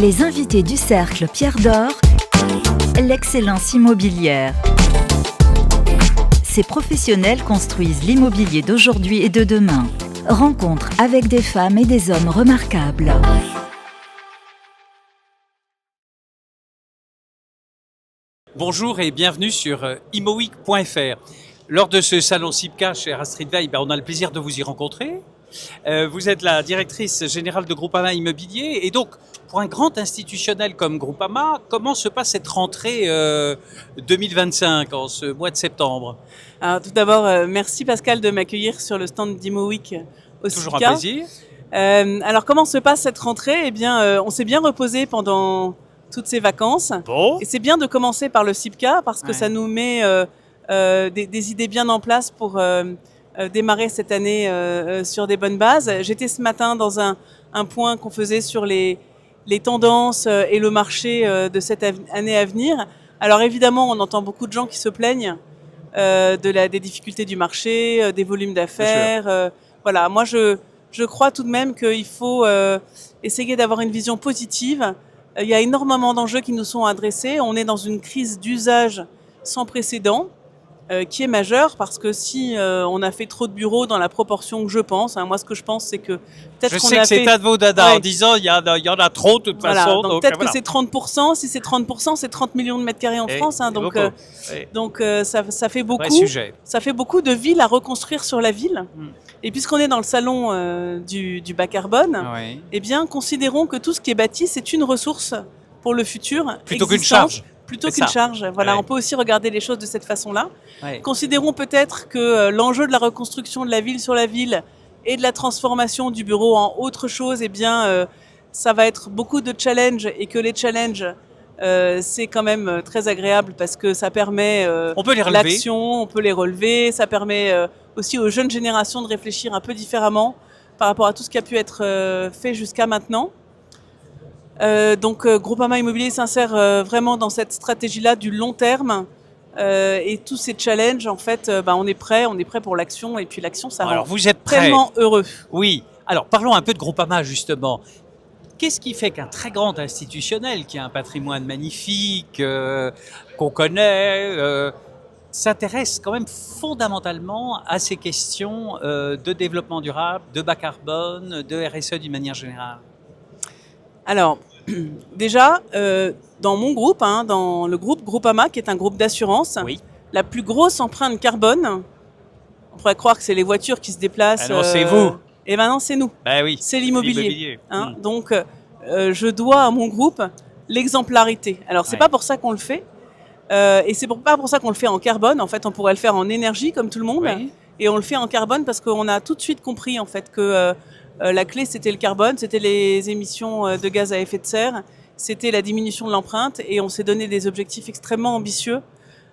Les invités du Cercle Pierre d'Or, l'excellence immobilière. Ces professionnels construisent l'immobilier d'aujourd'hui et de demain. Rencontre avec des femmes et des hommes remarquables. Bonjour et bienvenue sur immoweek.fr. Lors de ce salon SIPCA chez Astrid Veil, on a le plaisir de vous y rencontrer. Vous êtes la directrice générale de Groupama Immobilier et donc pour un grand institutionnel comme Groupama, comment se passe cette rentrée 2025 en ce mois de septembre? Alors, tout d'abord, merci Pascal de m'accueillir sur le stand d'ImmoWeek au SIPCA. Toujours un plaisir. Alors comment se passe cette rentrée? Eh bien, on s'est bien reposé pendant toutes ces vacances. Bon. Et c'est bien de commencer par le SIPCA parce que ça nous met des idées bien en place pour démarrer cette année sur des bonnes bases. J'étais ce matin dans un point qu'on faisait sur les tendances et le marché de cette année à venir. Alors évidemment, on entend beaucoup de gens qui se plaignent des difficultés du marché, des volumes d'affaires. Voilà, moi je crois tout de même qu'il faut essayer d'avoir une vision positive. Il y a énormément d'enjeux qui nous sont adressés. On est dans une crise d'usage sans précédent. Qui est majeure parce que si on a fait trop de bureaux dans la proportion que je pense, moi ce que je pense c'est que peut-être qu'on a fait... Je sais que c'est un de vos dada en disant il y en a trop de toute façon. Donc peut-être que c'est 30%, si c'est 30%, c'est 30 millions de mètres carrés en France. Donc ça fait beaucoup. Ça fait beaucoup de villes à reconstruire sur la ville. Et puisqu'on est dans le salon du bas carbone, eh bien considérons que tout ce qui est bâti c'est une ressource pour le futur. Plutôt qu'une charge. Plutôt qu'une charge. Voilà, on peut aussi regarder les choses de cette façon-là. Considérons peut-être que l'enjeu de la reconstruction de la ville sur la ville et de la transformation du bureau en autre chose, eh bien, ça va être beaucoup de challenges et que les challenges, c'est quand même très agréable parce que ça permet l'action, on peut les relever, ça permet aussi aux jeunes générations de réfléchir un peu différemment par rapport à tout ce qui a pu être fait jusqu'à maintenant. Donc Groupama Immobilier s'insère vraiment dans cette stratégie-là du long terme et tous ces challenges, en fait, on est prêt pour l'action et puis l'action, ça rend tellement heureux. Oui, alors parlons un peu de Groupama justement. Qu'est-ce qui fait qu'un très grand institutionnel qui a un patrimoine magnifique, qu'on connaît, s'intéresse quand même fondamentalement à ces questions de développement durable, de bas carbone, de RSE d'une manière générale? Alors, déjà, dans mon groupe, dans le groupe Groupama, qui est un groupe d'assurance, la plus grosse empreinte carbone, on pourrait croire que c'est les voitures qui se déplacent. Ah non, c'est vous. Et maintenant, c'est nous. Oui, c'est l'immobilier. Donc, je dois à mon groupe l'exemplarité. Alors, c'est pas pour ça qu'on le fait. Et c'est pas pour ça qu'on le fait en carbone. En fait, on pourrait le faire en énergie, comme tout le monde. Et on le fait en carbone parce qu'on a tout de suite compris, en fait, que... la clé, c'était le carbone, c'était les émissions de gaz à effet de serre, c'était la diminution de l'empreinte et on s'est donné des objectifs extrêmement ambitieux.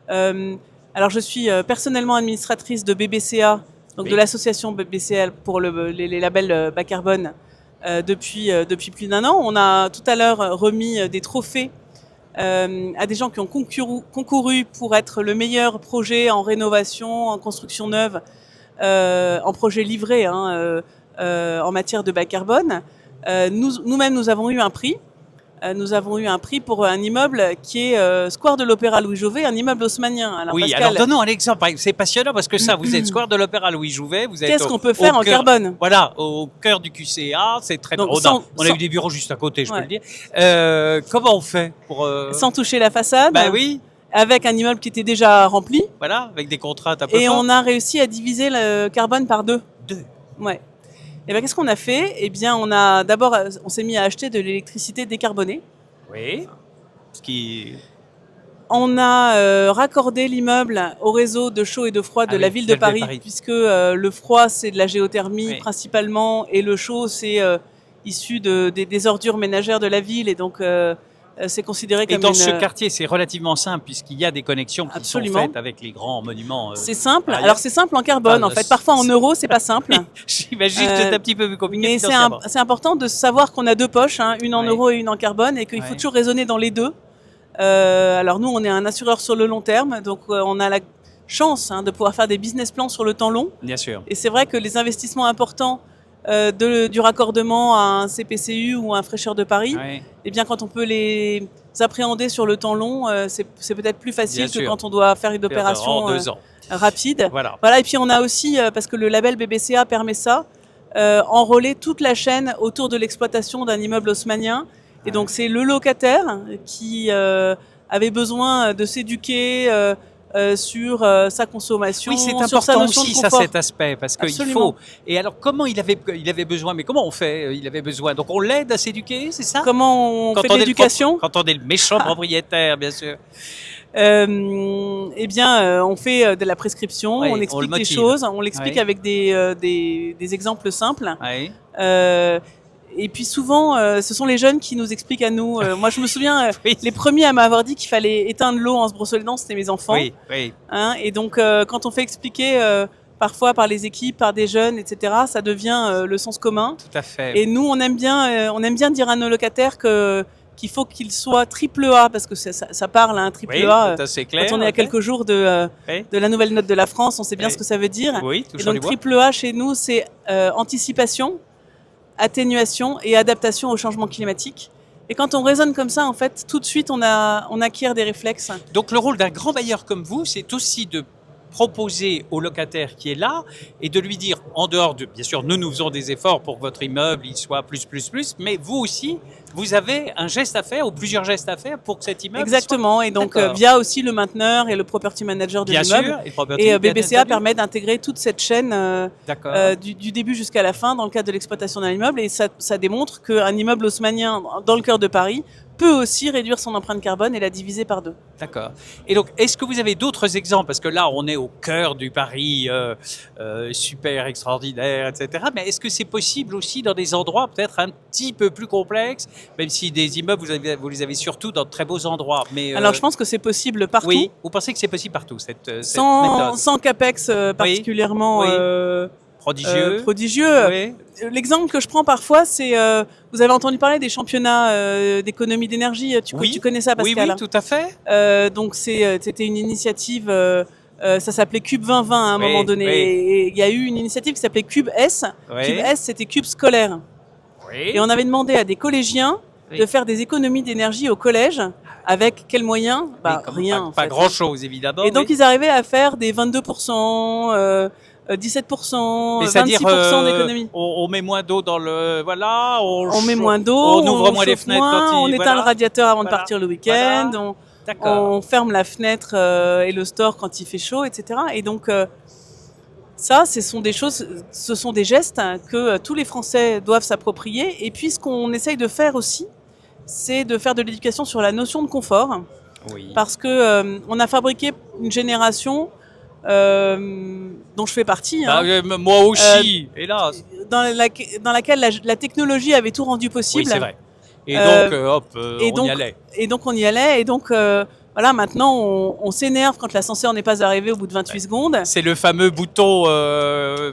Alors, je suis personnellement administratrice de BBCA, donc de l'association BBCA pour les labels bas carbone depuis plus d'1 an. On a tout à l'heure remis des trophées à des gens qui ont concouru pour être le meilleur projet en rénovation, en construction neuve, en projet livré, en matière de bas carbone. Nous-mêmes, nous avons eu un prix. Nous avons eu un prix pour un immeuble qui est Square de l'Opéra Louis Jouvet, un immeuble haussmannien. Alors, Pascal, alors donnons un exemple. C'est passionnant parce que ça, vous êtes Square de l'Opéra Louis Jouvet. Qu'est-ce qu'on peut faire en carbone? Voilà, au cœur du QCA. C'est très drôle. On a eu des bureaux juste à côté, je peux le dire. Comment on fait pour... Sans toucher la façade. Oui. Avec un immeuble qui était déjà rempli. Voilà, avec des contraintes un peu fortes. Et on a réussi à diviser le carbone par 2. Ouais. Et qu'est-ce qu'on a fait? Eh bien, on s'est mis à acheter de l'électricité décarbonée. Oui. On a raccordé l'immeuble au réseau de chaud et de froid de la ville de Paris, puisque le froid, c'est de la géothermie principalement, et le chaud, c'est issu des ordures ménagères de la ville, et donc c'est considéré comme Et dans ce quartier, c'est relativement simple, puisqu'il y a des connexions qui sont faites avec les grands monuments. C'est simple. Alors, c'est simple en carbone, en fait. Parfois, en euros, c'est pas simple. J'imagine que c'est un petit peu plus compliqué. Mais c'est important de savoir qu'on a 2 poches, une en euros et une en carbone, et qu'il faut toujours raisonner dans les deux. Alors, nous, on est un assureur sur le long terme, donc on a la chance de pouvoir faire des business plans sur le temps long. Bien sûr. Et c'est vrai que les investissements importants du raccordement à un CPCU ou un fraîcheur de Paris, Oui. eh bien quand on peut les appréhender sur le temps long, c'est peut-être plus facile Bien que sûr. quand on doit faire une opération En 2 ans. rapide. Voilà. Voilà, et puis on a aussi, parce que le label BBCA permet ça, enrôler toute la chaîne autour de l'exploitation d'un immeuble haussmannien. Et donc c'est le locataire qui avait besoin de s'éduquer sur sa consommation, Oui, c'est sur sa important notion aussi, de ça, confort. cet aspect, parce qu'il Absolument. faut. Et alors, comment il avait besoin, mais comment on fait? Il avait besoin. Donc, on l'aide à s'éduquer, c'est ça? Comment on fait de l'éducation? Quand on est le méchant propriétaire, bien sûr. Eh bien, on fait de la prescription, Oui, on on le explique les motive. choses, on l'explique Oui. avec des exemples simples. Oui. Et puis souvent, ce sont les jeunes qui nous expliquent à nous. Moi, je me souviens, Oui. les premiers à m'avoir dit qu'il fallait éteindre l'eau en se brossant les dents, c'était mes enfants. Oui, oui. Hein, et donc, quand on fait expliquer parfois par les équipes, par des jeunes, etc., ça devient le sens commun. Tout à fait. Et nous, on aime bien dire à nos locataires qu'il faut qu'ils soient triple A, parce que ça parle, hein, triple Oui, A. c'est assez clair. Quand on est à ok. quelques jours de Oui. la nouvelle note de la France, on sait bien Oui. ce que ça veut dire. Oui, Et touchons les donc, bois. triple A chez nous, c'est anticipation, atténuation et adaptation au changement climatique. Et quand on raisonne comme ça, en fait, tout de suite, on acquiert des réflexes. Donc, le rôle d'un grand bailleur comme vous, c'est aussi de proposer au locataire qui est là et de lui dire, en dehors de, bien sûr, nous faisons des efforts pour que votre immeuble il soit plus, mais vous aussi, vous avez un geste à faire ou plusieurs gestes à faire pour que cet immeuble Exactement. Et donc, D'accord. via aussi le mainteneur et le property manager de Bien l'immeuble. sûr, et, property, Et bien BBCA entendu. permet d'intégrer toute cette chaîne D'accord. du début jusqu'à la fin dans le cadre de l'exploitation d'un immeuble. Et ça démontre qu'un immeuble haussmannien dans le cœur de Paris peut aussi réduire son empreinte carbone et la diviser par 2. D'accord. Et donc, est-ce que vous avez d'autres exemples? Parce que là, on est au cœur du Paris super extraordinaire, etc. Mais est-ce que c'est possible aussi dans des endroits peut-être un petit peu plus complexes, même si des immeubles, vous les avez surtout dans de très beaux endroits. Mais, Alors, je pense que c'est possible partout. oui, vous pensez que c'est possible partout, cette méthode Sans capex particulièrement oui. Prodigieux. prodigieux. Oui. L'exemple que je prends parfois, c'est vous avez entendu parler des championnats d'économie d'énergie. Tu connais ça, Oui, Pascal? oui, tout à fait. Donc c'était une initiative. Ça s'appelait Cube 2020 à un Oui, moment donné. oui. Et il y a eu une initiative qui s'appelait Cube S. Oui. Cube S, c'était Cube scolaire. Oui. Et on avait demandé à des collégiens Oui. de faire des économies d'énergie au collège. Avec quels moyens? Oui, comme Rien. Pas en fait. grand-chose, évidemment. Et donc mais- ils arrivaient à faire des 22%, 17%, c'est-à-dire, 26% d'économies. on met moins d'eau dans le... Voilà. On met moins d'eau, on ouvre moins les chauffe fenêtres moins, quand il... on éteint voilà. le radiateur avant de Voilà. partir le week-end, Voilà. D'accord. on ferme la fenêtre et le store quand il fait chaud, etc. Et donc ça, ce sont des gestes que tous les Français doivent s'approprier. Et puis ce qu'on essaye de faire aussi, c'est de faire de l'éducation sur la notion de confort, Oui. parce que on a fabriqué une génération dont je fais partie, hein, Moi aussi, hélas. dans laquelle la technologie avait tout rendu Oui, possible. c'est vrai. Et Euh, donc, hop, et on donc, y allait. Et donc on y allait. Et donc voilà, maintenant on s'énerve quand l'ascenseur n'est pas arrivé au bout de 28 secondes. C'est le fameux bouton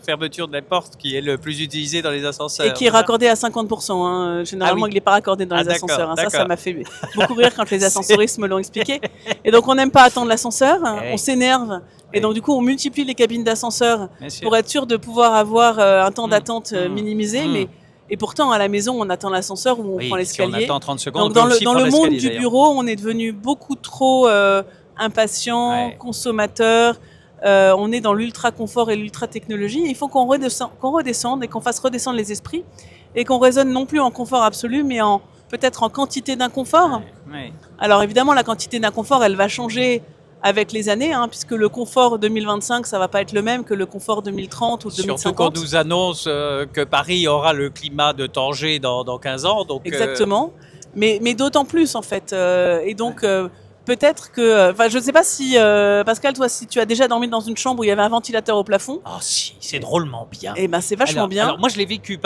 fermeture de la porte qui est le plus utilisé dans les ascenseurs. Et qui est raccordé à 50%. Hein. Généralement, Ah oui. il n'est pas raccordé dans Ah, les d'accord, ascenseurs. Hein. Ça d'accord. m'a fait beaucoup rire quand les ascensoristes me l'ont expliqué. Et donc, on n'aime pas attendre l'ascenseur. Oui. On s'énerve. Et Oui. donc, du coup, on multiplie les cabines d'ascenseur Bien sûr. pour être sûr de pouvoir avoir un temps d'attente Mmh. minimisé. Mmh. Et pourtant, à la maison, on attend l'ascenseur ou on Oui, prend si on l'escalier. attend 30 secondes, Donc, on peut aussi dans prendre le monde l'escalier, du d'ailleurs. bureau, on est devenu beaucoup trop impatient, Ouais. consommateur. On est dans l'ultra confort et l'ultra technologie. Il faut qu'on redescende et qu'on fasse redescendre les esprits et qu'on raisonne non plus en confort absolu, mais peut-être en quantité d'inconfort. Ouais. Alors évidemment, la quantité d'inconfort, elle va changer avec les années, hein, puisque le confort 2025, ça va pas être le même que le confort 2030 ou 2050. Surtout qu'on nous annonce que Paris aura le climat de Tanger dans 15 ans. Donc, Exactement. Mais d'autant plus, en fait. Et donc, peut-être que... Enfin, je ne sais pas si, Pascal, toi, si tu as déjà dormi dans une chambre où il y avait un ventilateur au plafond, Ah si, c'est drôlement bien. eh ben, c'est vachement bien. Alors moi je l'ai vécu,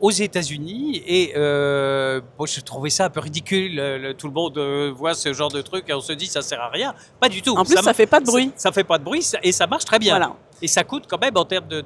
aux États-Unis et bon, je trouvais ça un peu ridicule. Tout le monde voit ce genre de truc et on se dit ça sert à rien. Pas du tout. En plus, ça fait pas de bruit. Ça fait pas de bruit et ça marche très bien. Voilà. Et ça coûte quand même en termes de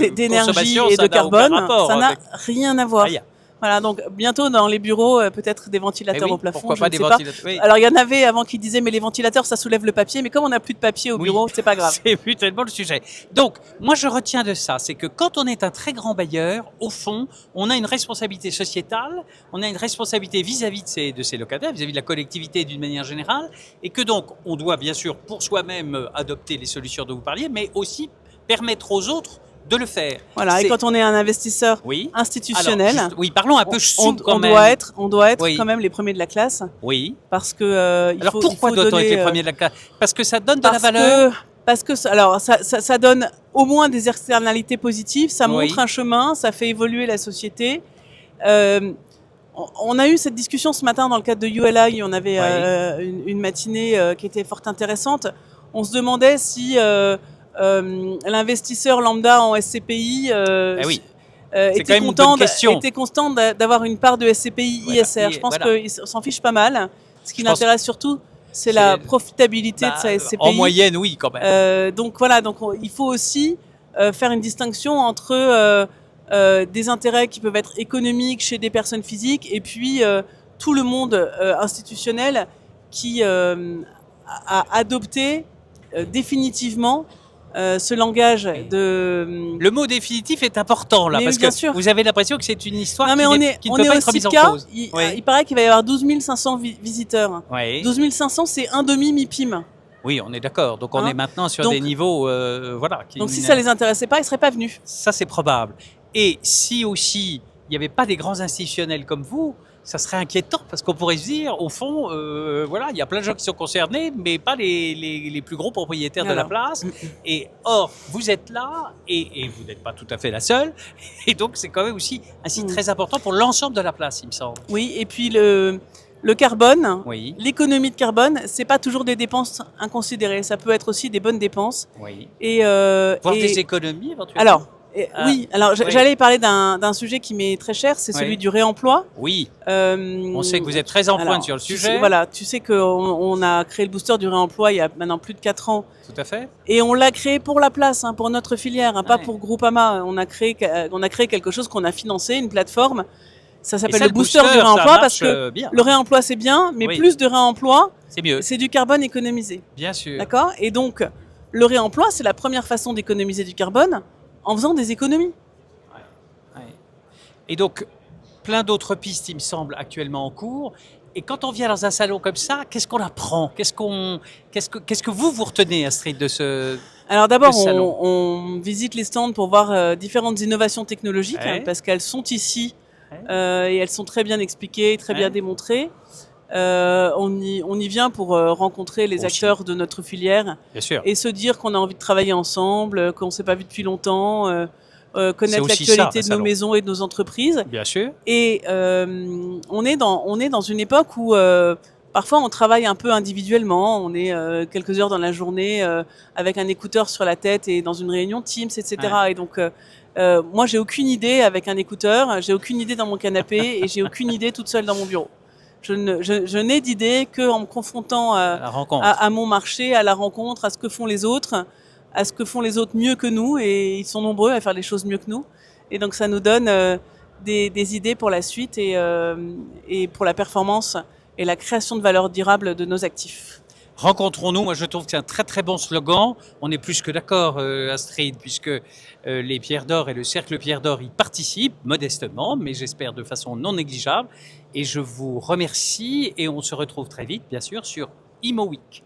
D'énergie consommation, et ça de n'a aucun carbone, rapport ça n'a avec- rien à voir. Rien. Voilà, donc bientôt dans les bureaux, peut-être des ventilateurs Eh oui, au plafond. pourquoi je pas ne des sais pas. ventilateurs oui. Alors il y en avait avant qui disaient mais les ventilateurs ça soulève le papier, mais comme on n'a plus de papier au Oui. bureau, c'est pas grave. C'est plus tellement le sujet. Donc, moi, je retiens de ça, c'est que quand on est un très grand bailleur, au fond, on a une responsabilité sociétale, on a une responsabilité vis-à-vis de ses locataires, vis-à-vis de la collectivité d'une manière générale, et que donc, on doit bien sûr, pour soi-même, adopter les solutions dont vous parliez, mais aussi permettre aux autres de le faire. Voilà, et quand on est un investisseur oui. institutionnel, Alors, oui, parlons un peu sous quand même. On doit être oui. quand même les premiers de la classe. Oui. Parce que alors pourquoi doit-on être les premiers de la classe? Parce que ça donne de la valeur. Parce que alors ça donne au moins des externalités positives, ça montre un chemin, ça fait évoluer la société. On a eu cette discussion ce matin dans le cadre de ULI, on avait une matinée qui était fort intéressante. On se demandait si l'investisseur lambda en SCPI était content d'avoir une part de SCPI ISR. Je pense qu'il s'en fiche pas mal. Ce qui l'intéresse surtout, c'est la profitabilité de sa SCPI. En moyenne, oui, quand même. Donc voilà, il faut aussi faire une distinction entre des intérêts qui peuvent être économiques chez des personnes physiques et puis tout le monde institutionnel qui a adopté définitivement ce langage de... Le mot définitif est important là, parce que vous avez l'impression que c'est une histoire qui ne peut pas être remise en cause. Il paraît qu'il va y avoir 12 500 visiteurs. 12 500, c'est un demi-MIPIM. Oui, on est d'accord. Donc on est maintenant sur des niveaux... voilà. Donc si ça ne les intéressait pas, ils ne seraient pas venus. Ça, c'est probable. Et si aussi il n'y avait pas des grands institutionnels comme vous, ça serait inquiétant parce qu'on pourrait se dire, au fond, voilà, il y a plein de gens qui sont concernés, mais pas les plus gros propriétaires de la place. Et or, vous êtes là et vous n'êtes pas tout à fait la seule. Et donc, c'est quand même aussi un site très important pour l'ensemble de la place, il me semble. Oui, et puis le carbone, l'économie de carbone, c'est pas toujours des dépenses inconsidérées. Ça peut être aussi des bonnes dépenses. Oui. Voire des économies éventuellement. Alors, j'allais parler d'un sujet qui m'est très cher, c'est celui du réemploi. Oui. On sait que vous êtes très en pointe sur le sujet. Tu sais qu'on a créé le booster du réemploi il y a maintenant plus de 4 ans. Tout à fait. Et on l'a créé pour la place, pour notre filière, pas pour Groupama. On a créé quelque chose qu'on a financé, une plateforme. Ça s'appelle le booster du réemploi parce que le réemploi c'est bien, mais plus de réemploi, c'est mieux. C'est du carbone économisé. Bien sûr. D'accord ? Et donc, le réemploi, c'est la première façon d'économiser du carbone en faisant des économies. Et donc, plein d'autres pistes, il me semble, actuellement en cours. Et quand on vient dans un salon comme ça, qu'est-ce qu'on apprend ? Qu'est-ce que vous retenez, Astrid, de ce Alors d'abord, on visite les stands pour voir différentes innovations technologiques, parce qu'elles sont ici et elles sont très bien expliquées, très bien démontrées. On y vient pour rencontrer les acteurs de notre filière et se dire qu'on a envie de travailler ensemble, qu'on ne s'est pas vu depuis longtemps, connaître l'actualité de nos maisons et de nos entreprises. Bien sûr. Et on est dans une époque où parfois on travaille un peu individuellement, on est quelques heures dans la journée avec un écouteur sur la tête et dans une réunion Teams, etc. Et donc moi j'ai aucune idée avec un écouteur, j'ai aucune idée dans mon canapé et j'ai aucune idée toute seule dans mon bureau. Je n'ai d'idée qu'en me confrontant à mon marché, à la rencontre, à ce que font les autres, à ce que font les autres mieux que nous, et ils sont nombreux à faire les choses mieux que nous. Et donc ça nous donne des idées pour la suite et pour la performance et la création de valeur durable de nos actifs. Rencontrons-nous, moi je trouve que c'est un très très bon slogan. On est plus que d'accord, Astrid, puisque les Pierres d'Or et le Cercle Pierre d'Or y participent modestement, mais j'espère de façon non négligeable. Et je vous remercie et on se retrouve très vite, bien sûr, sur IMO Week.